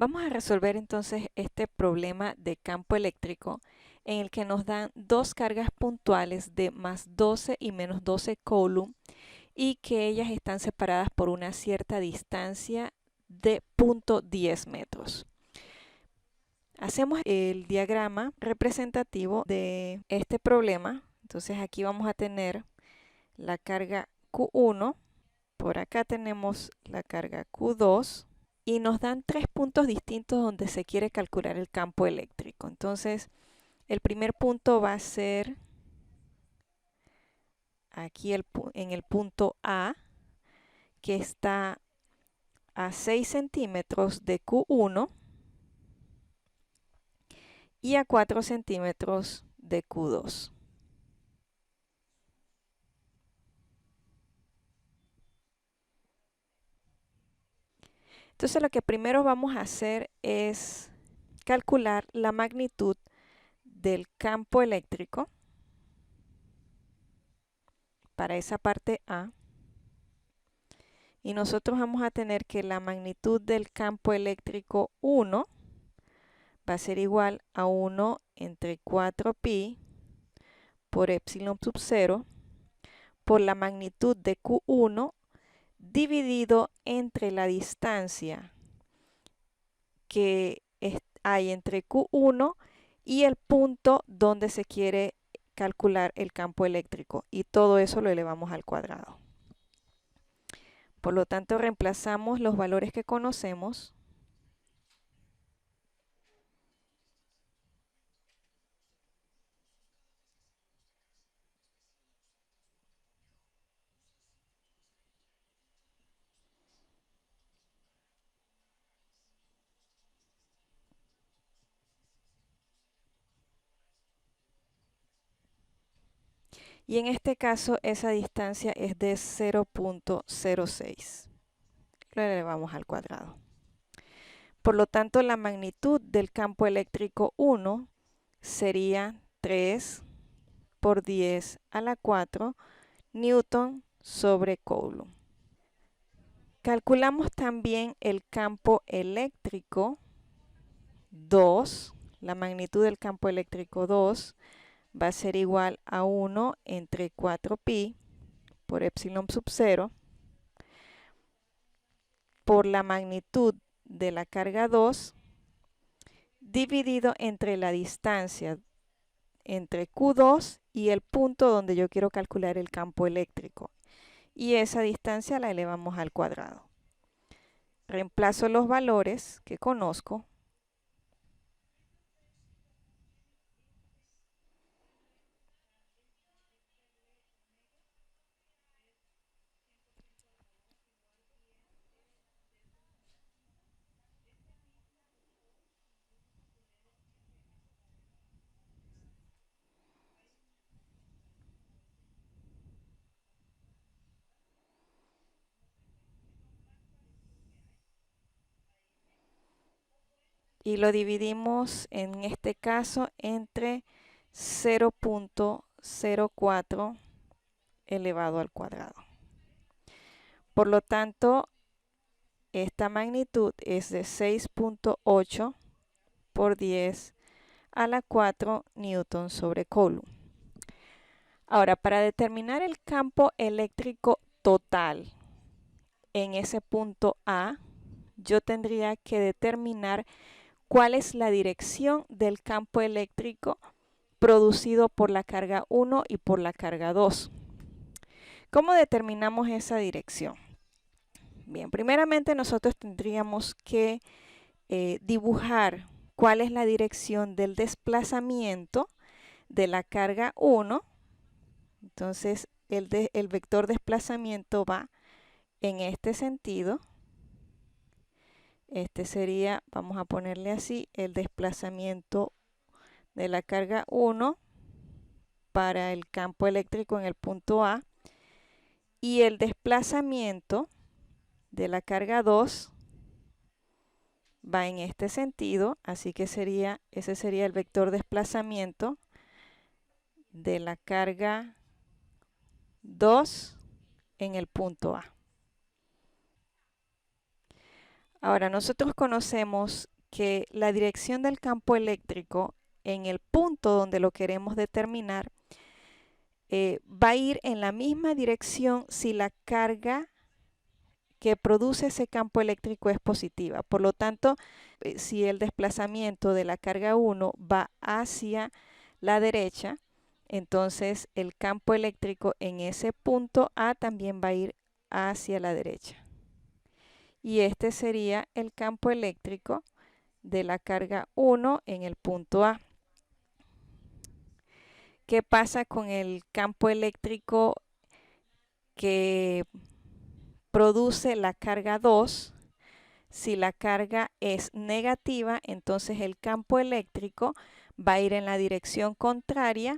Vamos a resolver entonces este problema de campo eléctrico en el que nos dan dos cargas puntuales de más 12 y menos 12 coulomb y que ellas están separadas por una cierta distancia de 0.10 metros. Hacemos el diagrama representativo de este problema. Entonces aquí vamos a tener la carga Q1, por acá tenemos la carga Q2 y nos dan tres puntos distintos donde se quiere calcular el campo eléctrico. Entonces, el primer punto va a ser aquí en el punto A, que está a 6 centímetros de Q1 y a 4 centímetros de Q2. Entonces lo que primero vamos a hacer es calcular la magnitud del campo eléctrico para esa parte A. Y nosotros vamos a tener que la magnitud del campo eléctrico 1 va a ser igual a 1 entre 4pi por epsilon sub 0 por la magnitud de Q1 dividido entre la distancia que hay entre Q1 y el punto donde se quiere calcular el campo eléctrico, y todo eso lo elevamos al cuadrado. Por lo tanto, reemplazamos los valores que conocemos. Y en este caso esa distancia es de 0.06. Lo elevamos al cuadrado. Por lo tanto, la magnitud del campo eléctrico 1 sería 3 por 10 a la 4 newton sobre coulomb. Calculamos también el campo eléctrico 2. La magnitud del campo eléctrico 2 va a ser igual a 1 entre 4pi por epsilon sub 0 por la magnitud de la carga 2 dividido entre la distancia entre Q2 y el punto donde yo quiero calcular el campo eléctrico. Y esa distancia la elevamos al cuadrado. Reemplazo los valores que conozco. Y lo dividimos en este caso entre 0.04 elevado al cuadrado. Por lo tanto, esta magnitud es de 6.8 por 10 a la 4 newton sobre coulomb. Ahora, para determinar el campo eléctrico total en ese punto A, yo tendría que determinar cuál es la dirección del campo eléctrico producido por la carga 1 y por la carga 2. ¿Cómo determinamos esa dirección? Bien, primeramente nosotros tendríamos que dibujar cuál es la dirección del desplazamiento de la carga 1. Entonces, el vector desplazamiento va en este sentido. Este sería, vamos a ponerle así, el desplazamiento de la carga 1 para el campo eléctrico en el punto A. Y el desplazamiento de la carga 2 va en este sentido, así que ese sería el vector desplazamiento de la carga 2 en el punto A. Ahora, nosotros conocemos que la dirección del campo eléctrico en el punto donde lo queremos determinar va a ir en la misma dirección si la carga que produce ese campo eléctrico es positiva. Por lo tanto, si el desplazamiento de la carga 1 va hacia la derecha, entonces el campo eléctrico en ese punto A también va a ir hacia la derecha. Y este sería el campo eléctrico de la carga 1 en el punto A. ¿Qué pasa con el campo eléctrico que produce la carga 2? Si la carga es negativa, entonces el campo eléctrico va a ir en la dirección contraria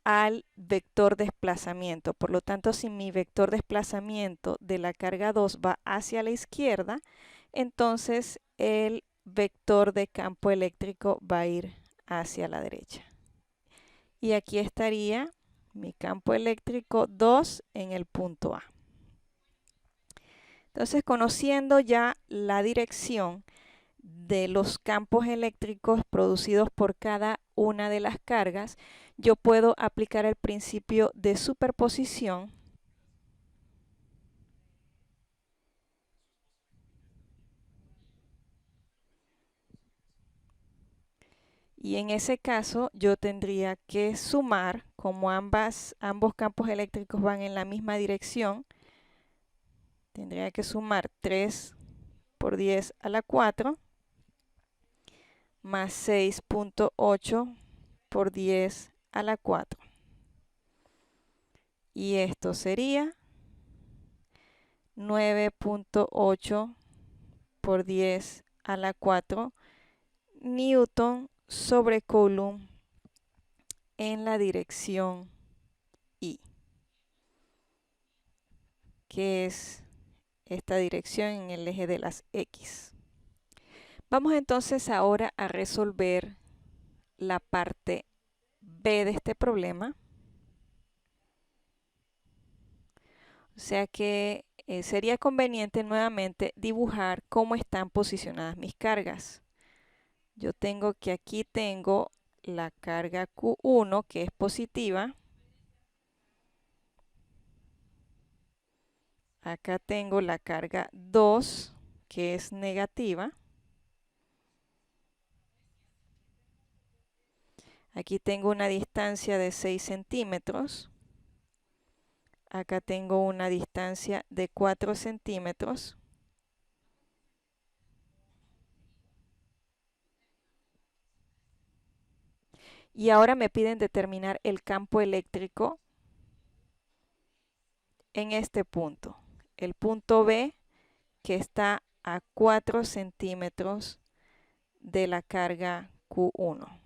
al vector desplazamiento. Por lo tanto, si mi vector desplazamiento de la carga 2 va hacia la izquierda, entonces el vector de campo eléctrico va a ir hacia la derecha. Y aquí estaría mi campo eléctrico 2 en el punto A. Entonces, conociendo ya la dirección de los campos eléctricos producidos por cada una de las cargas, yo puedo aplicar el principio de superposición y en ese caso yo tendría que sumar, como ambos campos eléctricos van en la misma dirección, tendría que sumar 3 por 10 a la 4 más 6.8 por 10 a la 4. Y esto sería 9.8 por 10 a la 4 Newton sobre Coulomb en la dirección Y, que es esta dirección en el eje de las X. Vamos entonces ahora a resolver la parte B de este problema. O sea que sería conveniente nuevamente dibujar cómo están posicionadas mis cargas. Yo tengo que aquí tengo la carga Q1 que es positiva. Acá tengo la carga 2 que es negativa. Aquí tengo una distancia de 6 centímetros. Acá tengo una distancia de 4 centímetros. Y ahora me piden determinar el campo eléctrico en este punto. El punto B, que está a 4 centímetros de la carga Q1.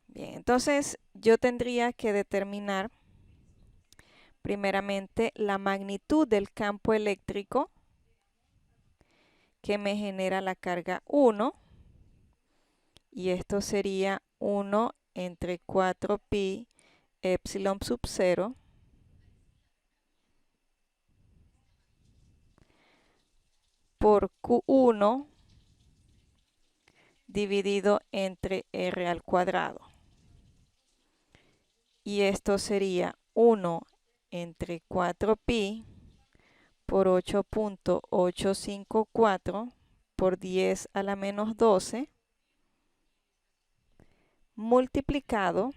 Bien, entonces yo tendría que determinar primeramente la magnitud del campo eléctrico que me genera la carga 1. Y esto sería 1 entre 4pi epsilon sub 0 por Q1 dividido entre R al cuadrado. Y esto sería 1 entre 4pi por 8.854 por 10 a la menos 12 multiplicado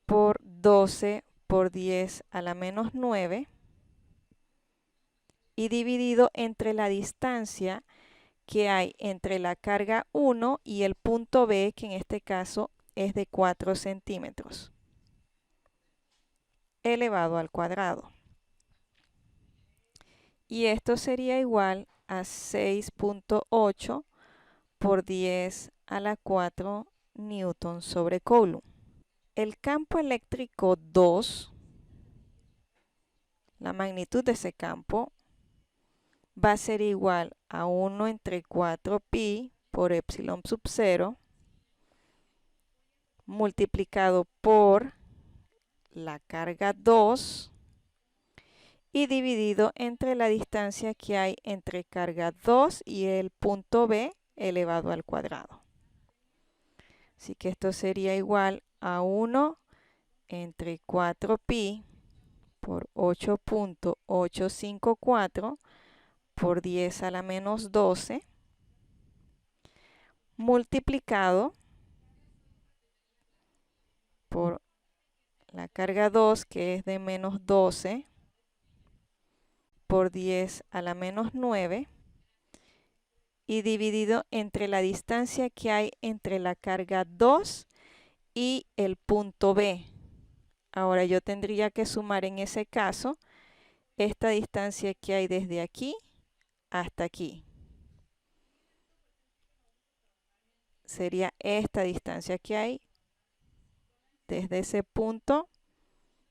por 12 por 10 a la menos 9 y dividido entre la distancia que hay entre la carga 1 y el punto B, que en este caso es de 4 centímetros, elevado al cuadrado. Y esto sería igual a 6.8 por 10 a la 4 Newton sobre Coulomb. El campo eléctrico 2, la magnitud de ese campo, va a ser igual a 1 entre 4pi por epsilon sub 0 multiplicado por la carga 2 y dividido entre la distancia que hay entre carga 2 y el punto B elevado al cuadrado. Así que esto sería igual a 1 entre 4pi por 8.854 por 10 a la menos 12 multiplicado por la carga 2, que es de menos 12 por 10 a la menos 9 y dividido entre la distancia que hay entre la carga 2 y el punto B. Ahora yo tendría que sumar en ese caso esta distancia que hay desde aquí hasta aquí. Sería esta distancia que hay desde ese punto,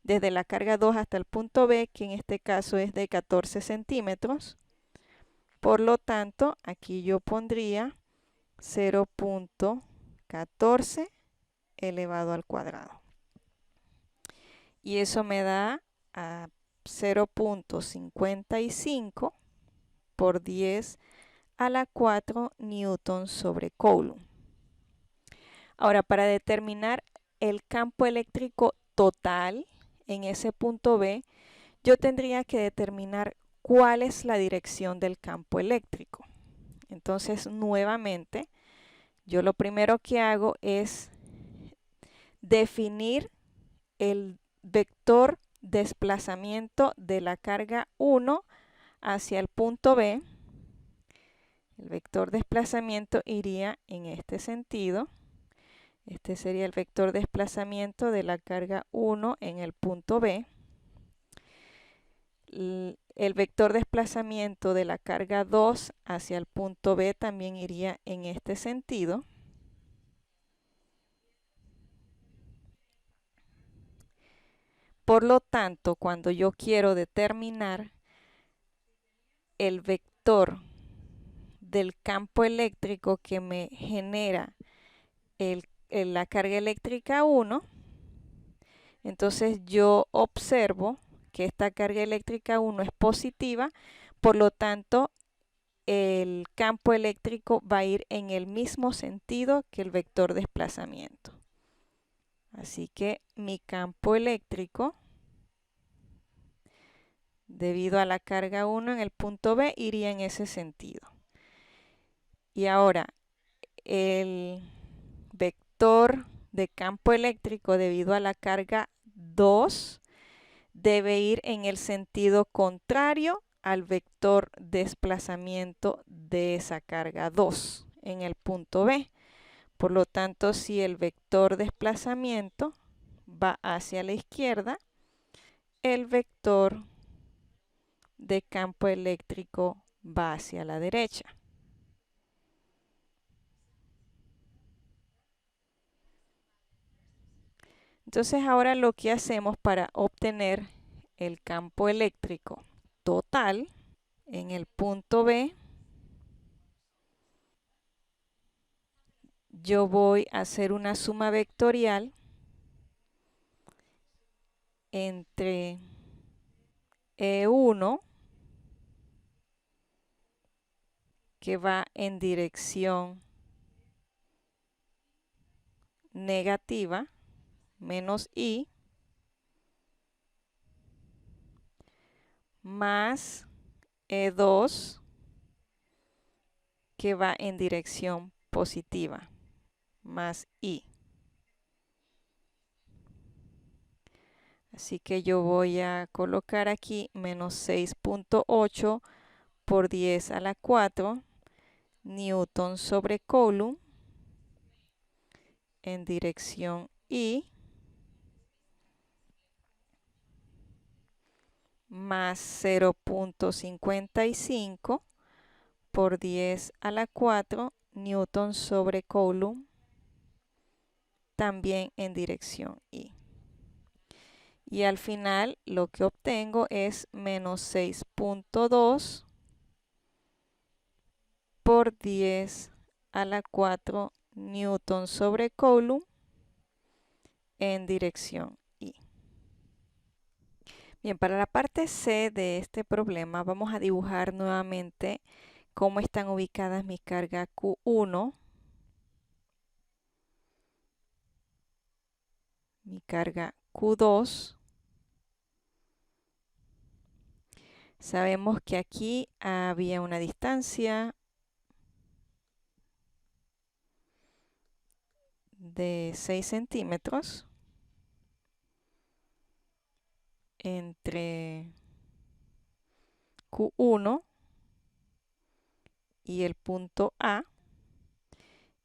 desde la carga 2 hasta el punto B, que en este caso es de 14 centímetros. Por lo tanto, aquí yo pondría 0.14 elevado al cuadrado. Y eso me da a 0.55 por 10 a la 4 newtons sobre coulomb. Ahora, para determinar el campo eléctrico total en ese punto B, yo tendría que determinar cuál es la dirección del campo eléctrico. Entonces, nuevamente, yo lo primero que hago es definir el vector desplazamiento de la carga 1 hacia el punto B. El vector desplazamiento iría en este sentido. Este sería el vector desplazamiento de la carga 1 en el punto B. El vector desplazamiento de la carga 2 hacia el punto B también iría en este sentido. Por lo tanto, cuando yo quiero determinar el vector del campo eléctrico que me genera la carga eléctrica 1, entonces yo observo que esta carga eléctrica 1 es positiva, por lo tanto el campo eléctrico va a ir en el mismo sentido que el vector desplazamiento. Así que mi campo eléctrico, debido a la carga 1 en el punto B, iría en ese sentido. Y ahora, el vector de campo eléctrico debido a la carga 2 debe ir en el sentido contrario al vector desplazamiento de esa carga 2 en el punto B. Por lo tanto, si el vector desplazamiento va hacia la izquierda, el vector de campo eléctrico va hacia la derecha. Entonces ahora lo que hacemos para obtener el campo eléctrico total en el punto B, yo voy a hacer una suma vectorial entre E1, que va en dirección negativa, menos I, más E2, que va en dirección positiva, más I. Así que yo voy a colocar aquí menos 6.8 por 10 a la 4 newton sobre coulomb en dirección I, más 0.55 por 10 a la 4 newton sobre coulomb también en dirección I. Y al final lo que obtengo es menos 6.2 por 10 a la 4 newton sobre coulomb en dirección Y. Bien, para la parte C de este problema vamos a dibujar nuevamente cómo están ubicadas mi carga Q1, mi carga Q2. Sabemos que aquí había una distancia de 6 centímetros entre Q1 y el punto A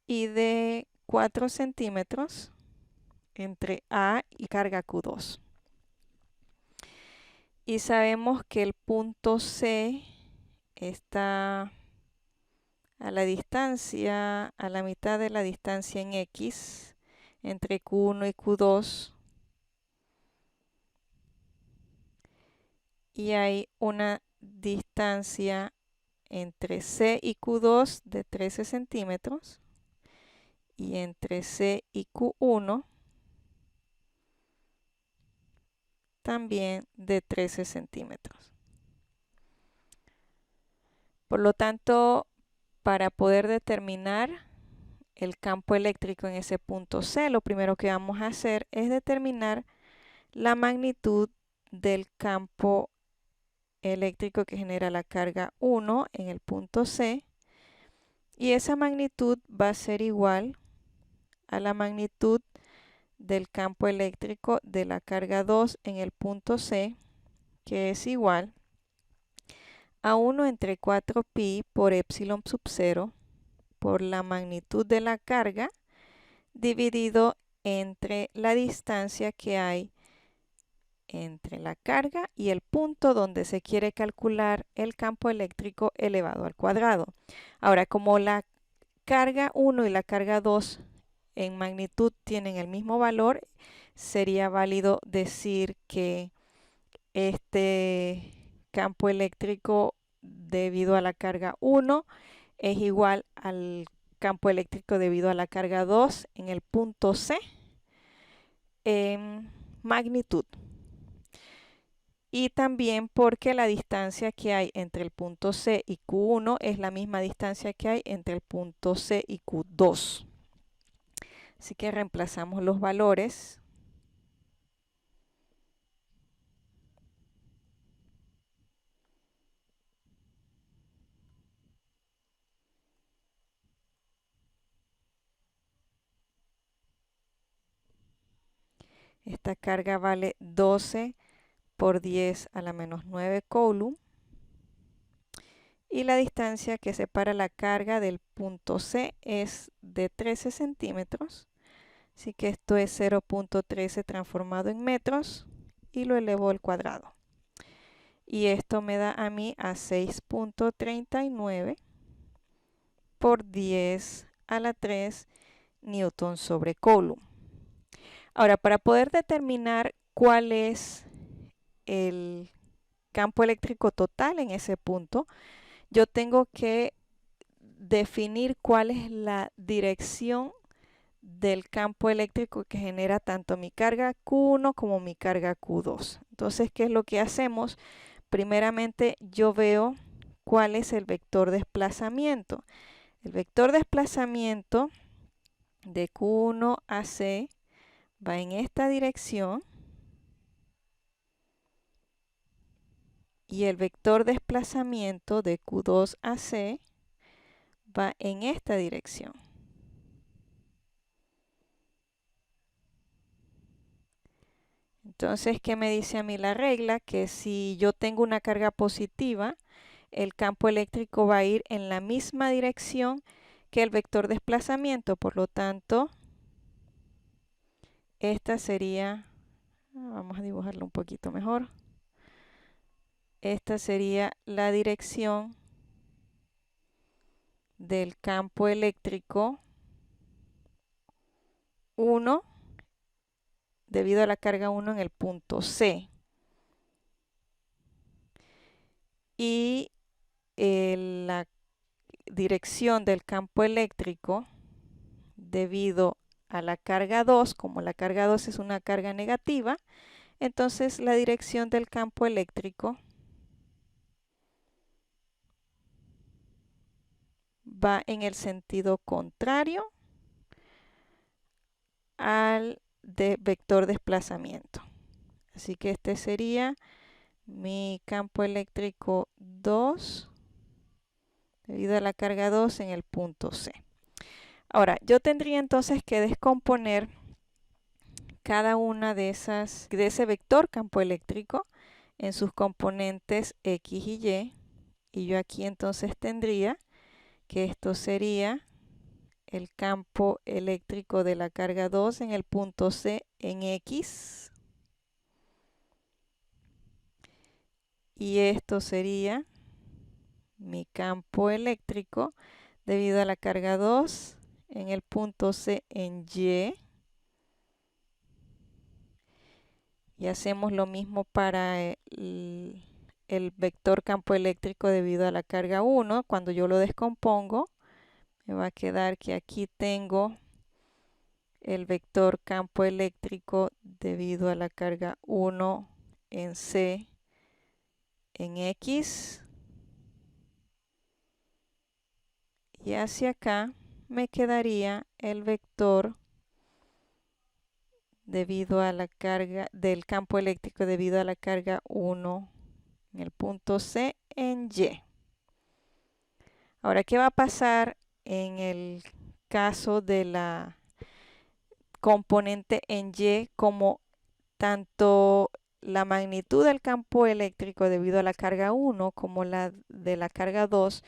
y de 4 centímetros entre A y carga Q2. Y sabemos que el punto C está a la distancia, a la mitad de la distancia en X entre Q1 y Q2. Y hay una distancia entre C y Q2 de 13 centímetros y entre C y Q1 también de 13 centímetros. Por lo tanto, para poder determinar el campo eléctrico en ese punto C, lo primero que vamos a hacer es determinar la magnitud del campo eléctrico que genera la carga 1 en el punto C, y esa magnitud va a ser igual a la magnitud del campo eléctrico de la carga 2 en el punto C, que es igual a 1 entre 4pi por epsilon sub 0 por la magnitud de la carga dividido entre la distancia que hay entre la carga y el punto donde se quiere calcular el campo eléctrico elevado al cuadrado. Ahora, como la carga 1 y la carga 2 en magnitud tienen el mismo valor, sería válido decir que este campo eléctrico debido a la carga 1 es igual al campo eléctrico debido a la carga 2 en el punto C en magnitud. Y también porque la distancia que hay entre el punto C y Q1 es la misma distancia que hay entre el punto C y Q2. Así que reemplazamos los valores. Esta carga vale 12 por 10 a la menos 9 coulomb. Y la distancia que separa la carga del punto C es de 13 centímetros. Así que esto es 0.13 transformado en metros y lo elevo al cuadrado. Y esto me da a mí a 6.39 por 10 a la 3 newton sobre coulomb. Ahora, para poder determinar cuál es el campo eléctrico total en ese punto, yo tengo que definir cuál es la dirección del campo eléctrico que genera tanto mi carga Q1 como mi carga Q2. Entonces, ¿qué es lo que hacemos? Primeramente, yo veo cuál es el vector de desplazamiento. El vector de desplazamiento de Q1 a C va en esta dirección y el vector de desplazamiento de Q2 a C va en esta dirección. Entonces, ¿qué me dice a mí la regla? Que si yo tengo una carga positiva, el campo eléctrico va a ir en la misma dirección que el vector de desplazamiento. Por lo tanto, esta sería, vamos a dibujarlo un poquito mejor. Esta sería la dirección del campo eléctrico 1 debido a la carga 1 en el punto C. Y la dirección del campo eléctrico debido a la carga 2, como la carga 2 es una carga negativa, entonces la dirección del campo eléctrico va en el sentido contrario al vector desplazamiento. Así que este sería mi campo eléctrico 2 debido a la carga 2 en el punto C. Ahora, yo tendría entonces que descomponer cada una de ese vector campo eléctrico en sus componentes X y Y. Y yo aquí entonces tendría que esto sería el campo eléctrico de la carga 2 en el punto C en X. Y esto sería mi campo eléctrico debido a la carga 2 en el punto C en Y. Y hacemos lo mismo para el vector campo eléctrico debido a la carga 1. Cuando yo lo descompongo, me va a quedar que aquí tengo el vector campo eléctrico debido a la carga 1 en C en X. Y hacia acá me quedaría el vector debido a la carga del campo eléctrico debido a la carga 1 en el punto C en Y. Ahora, ¿qué va a pasar en el caso de la componente en Y? Como tanto la magnitud del campo eléctrico debido a la carga 1 como la de la carga 2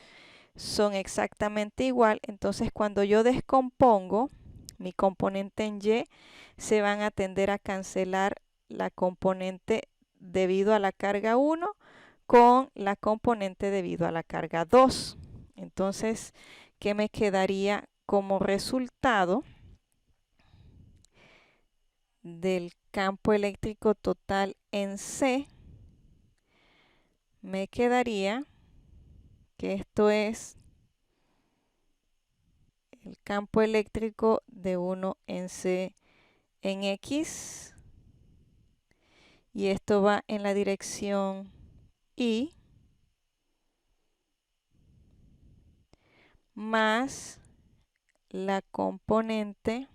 son exactamente igual, entonces cuando yo descompongo mi componente en Y, se van a tender a cancelar la componente debido a la carga 1 con la componente debido a la carga 2. Entonces, ¿qué me quedaría como resultado del campo eléctrico total en C? Me quedaría que esto es el campo eléctrico de 1 en C en X. Y esto va en la dirección Y. Más la componente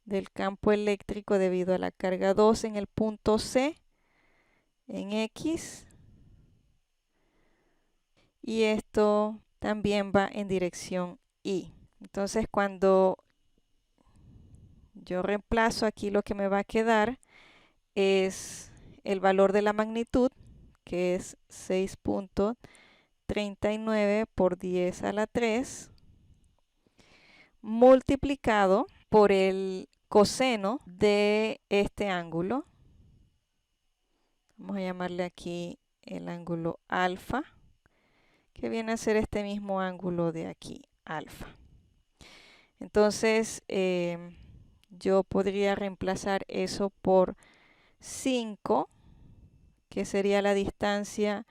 del campo eléctrico debido a la carga 2 en el punto C en X. Y esto también va en dirección Y. Entonces, cuando yo reemplazo aquí, lo que me va a quedar es el valor de la magnitud, que es 6.39 por 10 a la 3, multiplicado por el coseno de este ángulo. Vamos a llamarle aquí el ángulo alfa, que viene a ser este mismo ángulo de aquí, alfa. Entonces, yo podría reemplazar eso por 5, que sería la distancia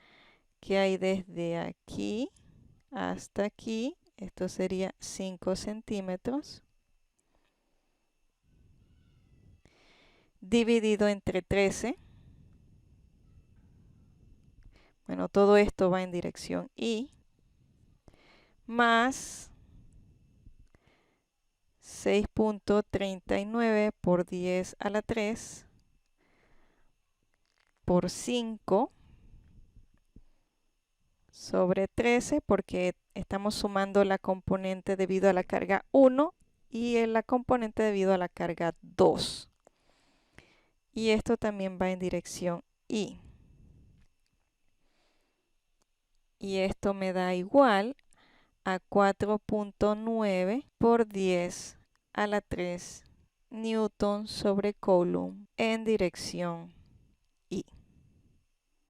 que hay desde aquí hasta aquí. Esto sería 5 centímetros. Dividido entre 13. Bueno, todo esto va en dirección Y. Más 6.39 por 10 a la 3 por 5 sobre 13, porque estamos sumando la componente debido a la carga 1 y la componente debido a la carga 2. Y esto también va en dirección Y. Y esto me da igual a 4.9 por 10 a la 3 newton sobre coulomb en dirección Y.